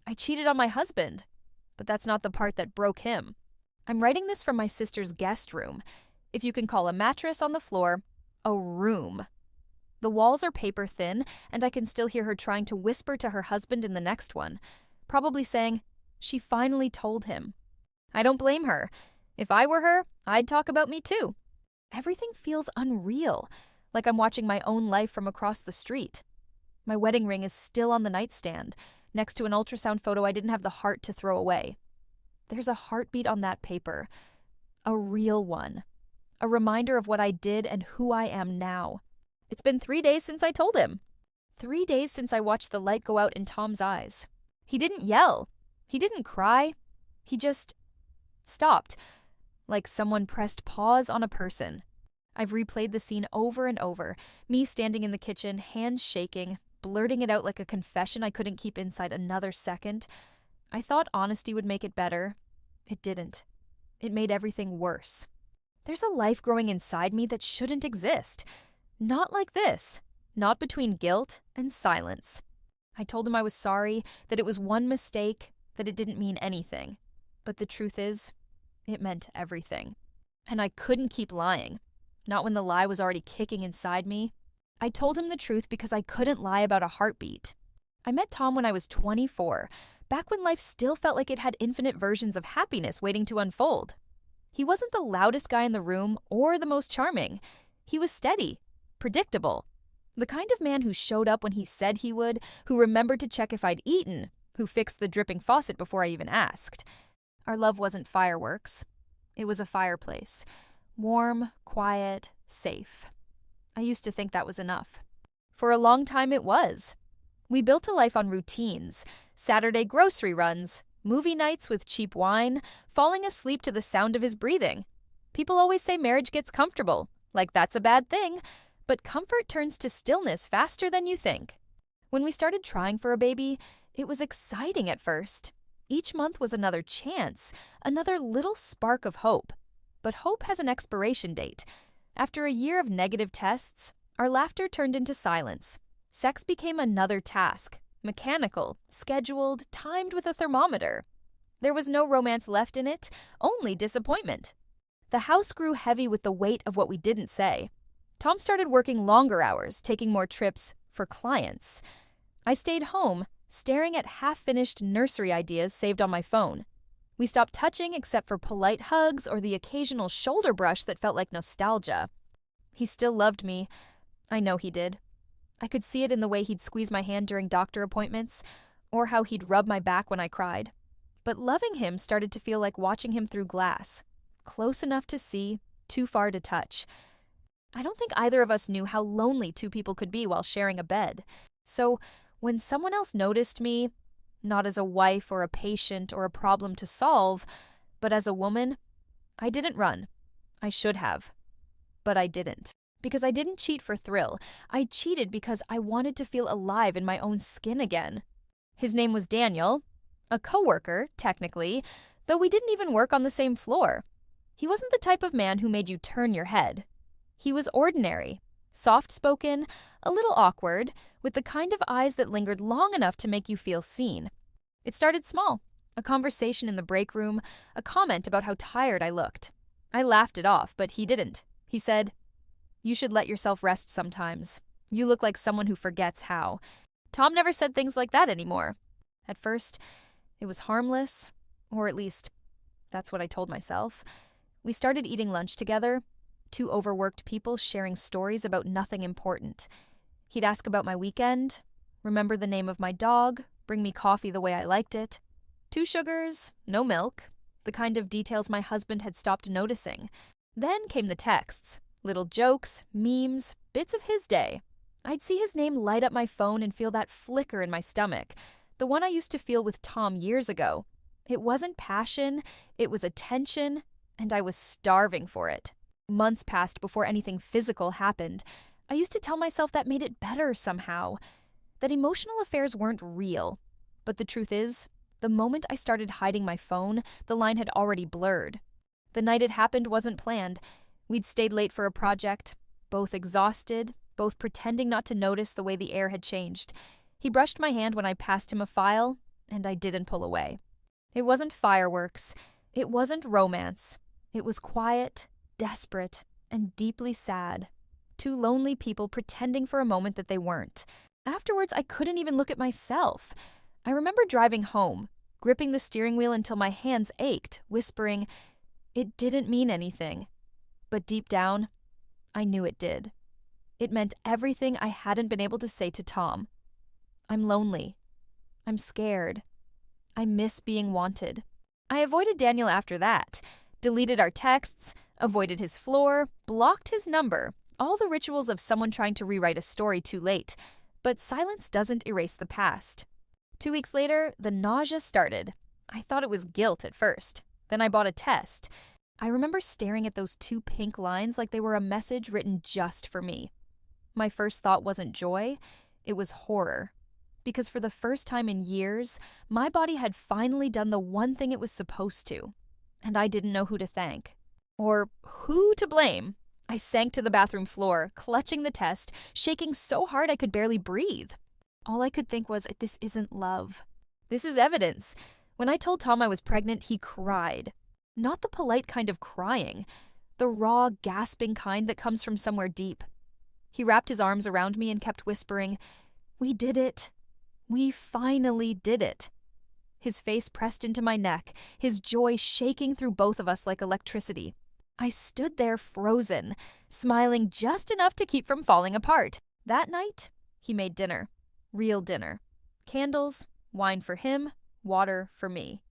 I cheated on my husband, but that's not the part that broke him. I'm writing this from my sister's guest room. If you can call a mattress on the floor a room. The walls are paper thin, and I can still hear her trying to whisper to her husband in the next one, probably saying, she finally told him. I don't blame her. If I were her, I'd talk about me too. Everything feels unreal, like I'm watching my own life from across the street. My wedding ring is still on the nightstand, next to an ultrasound photo I didn't have the heart to throw away. There's a heartbeat on that paper. A real one. A reminder of what I did and who I am now. It's been 3 days since I told him. 3 days since I watched the light go out in Tom's eyes. He didn't yell. He didn't cry. He just stopped, like someone pressed pause on a person. I've replayed the scene over and over, me standing in the kitchen, hands shaking, blurting it out like a confession I couldn't keep inside another second. I thought honesty would make it better. It didn't. It made everything worse. There's a life growing inside me that shouldn't exist. Not like this. Not between guilt and silence. I told him I was sorry, that it was one mistake, that it didn't mean anything. But the truth is, it meant everything. And I couldn't keep lying. Not when the lie was already kicking inside me. I told him the truth because I couldn't lie about a heartbeat. I met Tom when I was 24, back when life still felt like it had infinite versions of happiness waiting to unfold. He wasn't the loudest guy in the room or the most charming. He was steady, predictable. The kind of man who showed up when he said he would, who remembered to check if I'd eaten, who fixed the dripping faucet before I even asked. Our love wasn't fireworks. It was a fireplace. Warm, quiet, safe. I used to think that was enough. For a long time it was. We built a life on routines, Saturday grocery runs, movie nights with cheap wine, falling asleep to the sound of his breathing. People always say marriage gets comfortable, like that's a bad thing, but comfort turns to stillness faster than you think. When we started trying for a baby, it was exciting at first. Each month was another chance, another little spark of hope. But hope has an expiration date. After a year of negative tests, our laughter turned into silence. Sex became another task, mechanical, scheduled, timed with a thermometer. There was no romance left in it, only disappointment. The house grew heavy with the weight of what we didn't say. Tom started working longer hours, taking more trips for clients. I stayed home, staring at half-finished nursery ideas saved on my phone. We stopped touching except for polite hugs or the occasional shoulder brush that felt like nostalgia. He still loved me. I know he did. I could see it in the way he'd squeeze my hand during doctor appointments, or how he'd rub my back when I cried. But loving him started to feel like watching him through glass. Close enough to see, too far to touch. I don't think either of us knew how lonely two people could be while sharing a bed. So, when someone else noticed me, not as a wife or a patient or a problem to solve, but as a woman, I didn't run. I should have. But I didn't. Because I didn't cheat for thrill. I cheated because I wanted to feel alive in my own skin again. His name was Daniel, a coworker, technically, though we didn't even work on the same floor. He wasn't the type of man who made you turn your head. He was ordinary, soft-spoken, a little awkward, with the kind of eyes that lingered long enough to make you feel seen. It started small, a conversation in the break room, a comment about how tired I looked. I laughed it off, but he didn't. He said, "You should let yourself rest sometimes. You look like someone who forgets how." Tom never said things like that anymore. At first, it was harmless, or at least, that's what I told myself. We started eating lunch together, two overworked people sharing stories about nothing important. He'd ask about my weekend, remember the name of my dog, bring me coffee the way I liked it. 2 sugars, no milk, the kind of details my husband had stopped noticing. Then came the texts, little jokes, memes, bits of his day. I'd see his name light up my phone and feel that flicker in my stomach, the one I used to feel with Tom years ago. It wasn't passion, it was attention, and I was starving for it. Months passed before anything physical happened. I used to tell myself that made it better somehow, that emotional affairs weren't real. But the truth is, the moment I started hiding my phone, the line had already blurred. The night it happened wasn't planned. We'd stayed late for a project, both exhausted, both pretending not to notice the way the air had changed. He brushed my hand when I passed him a file, and I didn't pull away. It wasn't fireworks. It wasn't romance. It was quiet, desperate, and deeply sad. Two lonely people pretending for a moment that they weren't. Afterwards, I couldn't even look at myself. I remember driving home, gripping the steering wheel until my hands ached, whispering, "It didn't mean anything." But deep down, I knew it did. It meant everything I hadn't been able to say to Tom. I'm lonely. I'm scared. I miss being wanted. I avoided Daniel after that, deleted our texts, avoided his floor, blocked his number, all the rituals of someone trying to rewrite a story too late. But silence doesn't erase the past. 2 weeks later, the nausea started. I thought it was guilt at first. Then I bought a test. I remember staring at those 2 pink lines like they were a message written just for me. My first thought wasn't joy, it was horror. Because for the first time in years, my body had finally done the one thing it was supposed to. And I didn't know who to thank. Or who to blame. I sank to the bathroom floor, clutching the test, shaking so hard I could barely breathe. All I could think was, this isn't love. This is evidence. When I told Tom I was pregnant, he cried. Not the polite kind of crying, the raw, gasping kind that comes from somewhere deep. He wrapped his arms around me and kept whispering, "We did it. We finally did it." His face pressed into my neck, his joy shaking through both of us like electricity. I stood there frozen, smiling just enough to keep from falling apart. That night, he made dinner. Real dinner. Candles, wine for him, water for me.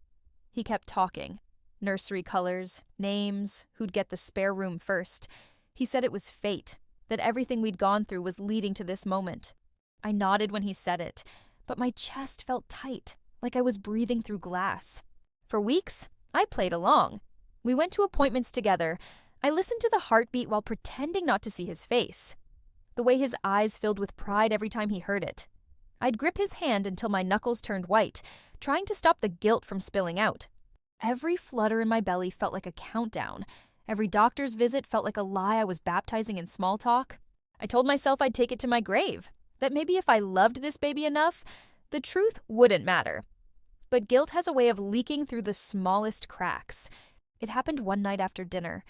He kept talking. Nursery colors, names, who'd get the spare room first. He said it was fate, that everything we'd gone through was leading to this moment. I nodded when he said it, but my chest felt tight, like I was breathing through glass. For weeks, I played along. We went to appointments together. I listened to the heartbeat while pretending not to see his face. The way his eyes filled with pride every time he heard it. I'd grip his hand until my knuckles turned white, trying to stop the guilt from spilling out. Every flutter in my belly felt like a countdown. Every doctor's visit felt like a lie I was baptizing in small talk. I told myself I'd take it to my grave, that maybe if I loved this baby enough, the truth wouldn't matter. But guilt has a way of leaking through the smallest cracks. It happened one night after dinner.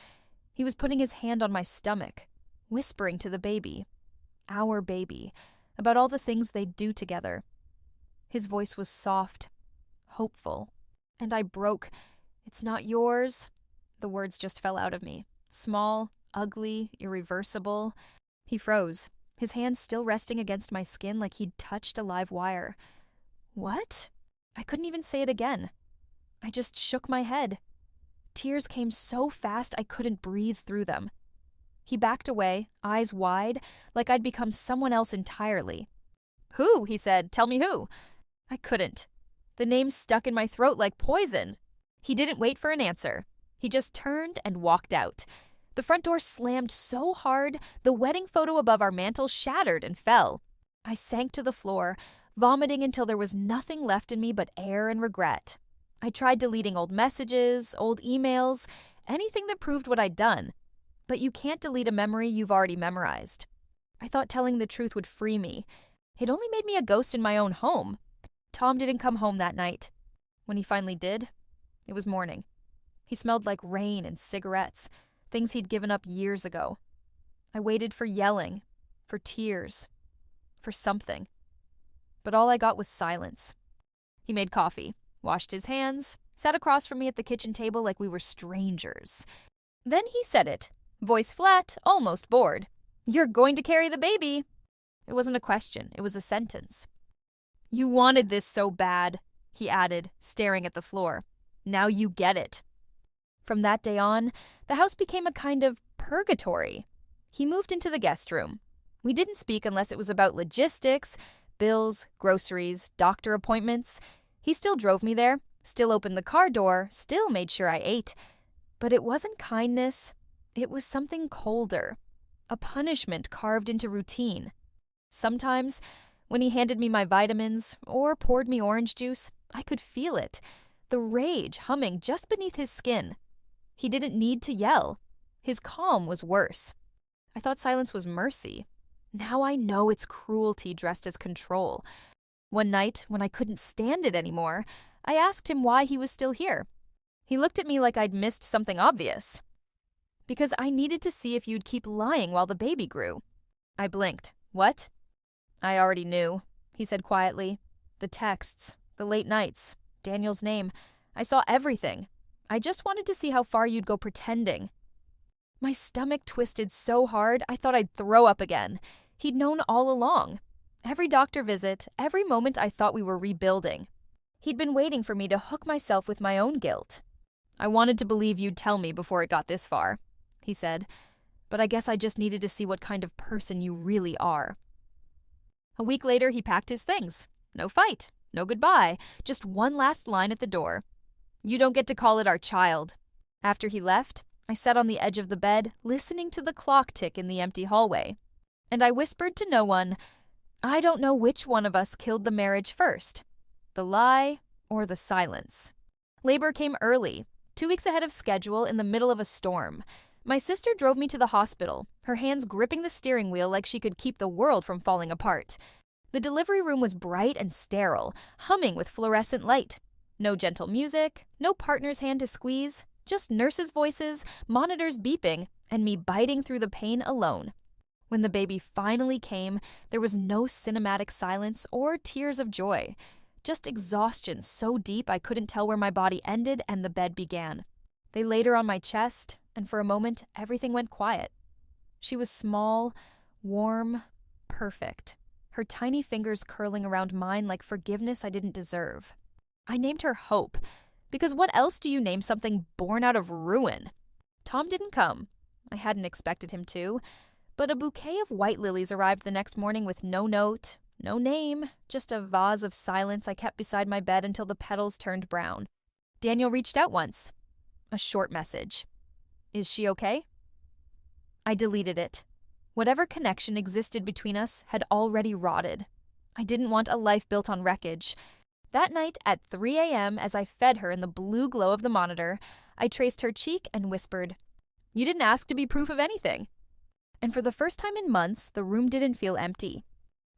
He was putting his hand on my stomach, whispering to the baby, our baby, about all the things they'd do together. His voice was soft, hopeful, and I broke. "It's not yours." The words just fell out of me. Small, ugly, irreversible. He froze, his hand still resting against my skin like he'd touched a live wire. "What?" I couldn't even say it again. I just shook my head. Tears came so fast I couldn't breathe through them. He backed away, eyes wide, like I'd become someone else entirely. "Who?" he said. "Tell me who." I couldn't. The name stuck in my throat like poison. He didn't wait for an answer. He just turned and walked out. The front door slammed so hard, the wedding photo above our mantel shattered and fell. I sank to the floor, vomiting until there was nothing left in me but air and regret. I tried deleting old messages, old emails, anything that proved what I'd done. But you can't delete a memory you've already memorized. I thought telling the truth would free me. It only made me a ghost in my own home. Tom didn't come home that night. When he finally did, it was morning. He smelled like rain and cigarettes, things he'd given up years ago. I waited for yelling, for tears, for something. But all I got was silence. He made coffee, washed his hands, sat across from me at the kitchen table like we were strangers. Then he said it, voice flat, almost bored. "You're going to carry the baby." It wasn't a question, it was a sentence. "You wanted this so bad," he added, staring at the floor. "Now you get it." From that day on, the house became a kind of purgatory. He moved into the guest room. We didn't speak unless it was about logistics, bills, groceries, doctor appointments. He still drove me there, still opened the car door, still made sure I ate. But it wasn't kindness. It was something colder. A punishment carved into routine. Sometimes, when he handed me my vitamins or poured me orange juice, I could feel it, the rage humming just beneath his skin. He didn't need to yell. His calm was worse. I thought silence was mercy. Now I know it's cruelty dressed as control. One night, when I couldn't stand it anymore, I asked him why he was still here. He looked at me like I'd missed something obvious. Because I needed to see if you'd keep lying while the baby grew. I blinked. What? I already knew, he said quietly. The texts, the late nights, Daniel's name. I saw everything. I just wanted to see how far you'd go pretending. My stomach twisted so hard I thought I'd throw up again. He'd known all along. Every doctor visit, every moment I thought we were rebuilding. He'd been waiting for me to hook myself with my own guilt. I wanted to believe you'd tell me before it got this far, he said, but I guess I just needed to see what kind of person you really are. A week later, he packed his things. No fight, no goodbye, just one last line at the door. You don't get to call it our child. After he left, I sat on the edge of the bed, listening to the clock tick in the empty hallway. And I whispered to no one, I don't know which one of us killed the marriage first, the lie or the silence. Labor came early, 2 weeks ahead of schedule in the middle of a storm. My sister drove me to the hospital, her hands gripping the steering wheel like she could keep the world from falling apart. The delivery room was bright and sterile, humming with fluorescent light. No gentle music, no partner's hand to squeeze, just nurses' voices, monitors beeping, and me biting through the pain alone. When the baby finally came, there was no cinematic silence or tears of joy, just exhaustion so deep I couldn't tell where my body ended and the bed began. They laid her on my chest, and for a moment, everything went quiet. She was small, warm, perfect, her tiny fingers curling around mine like forgiveness I didn't deserve. I named her Hope, because what else do you name something born out of ruin? Tom didn't come. I hadn't expected him to. But a bouquet of white lilies arrived the next morning with no note, no name, just a vase of silence I kept beside my bed until the petals turned brown. Daniel reached out once. A short message. Is she okay? I deleted it. Whatever connection existed between us had already rotted. I didn't want a life built on wreckage. That night at 3 a.m., as I fed her in the blue glow of the monitor, I traced her cheek and whispered, You didn't ask to be proof of anything. And for the first time in months, the room didn't feel empty.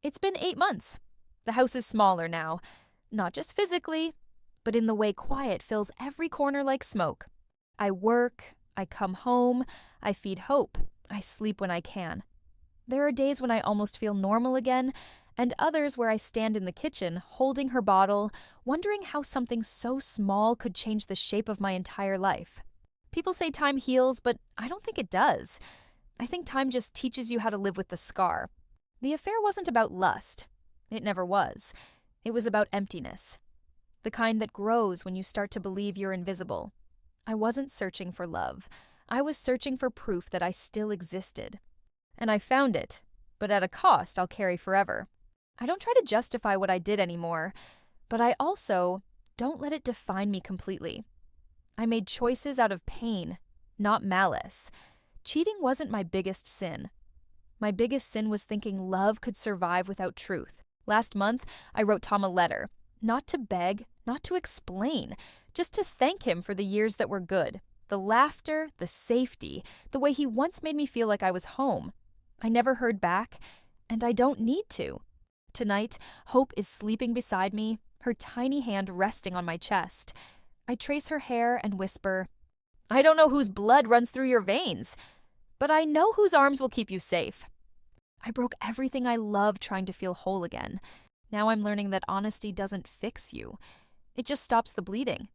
It's been 8 months. The house is smaller now, not just physically, but in the way quiet fills every corner like smoke. I work, I come home, I feed Hope, I sleep when I can. There are days when I almost feel normal again, and others where I stand in the kitchen, holding her bottle, wondering how something so small could change the shape of my entire life. People say time heals, but I don't think it does. I think time just teaches you how to live with the scar. The affair wasn't about lust. It never was. It was about emptiness. The kind that grows when you start to believe you're invisible. I wasn't searching for love. I was searching for proof that I still existed. And I found it, but at a cost I'll carry forever. I don't try to justify what I did anymore, but I also don't let it define me completely. I made choices out of pain, not malice. Cheating wasn't my biggest sin. My biggest sin was thinking love could survive without truth. Last month, I wrote Tom a letter, not to beg, not to explain, just to thank him for the years that were good. The laughter, the safety, the way he once made me feel like I was home. I never heard back, and I don't need to. Tonight, Hope is sleeping beside me, her tiny hand resting on my chest. I trace her hair and whisper, I don't know whose blood runs through your veins, but I know whose arms will keep you safe. I broke everything I love trying to feel whole again. Now I'm learning that honesty doesn't fix you. It just stops the bleeding.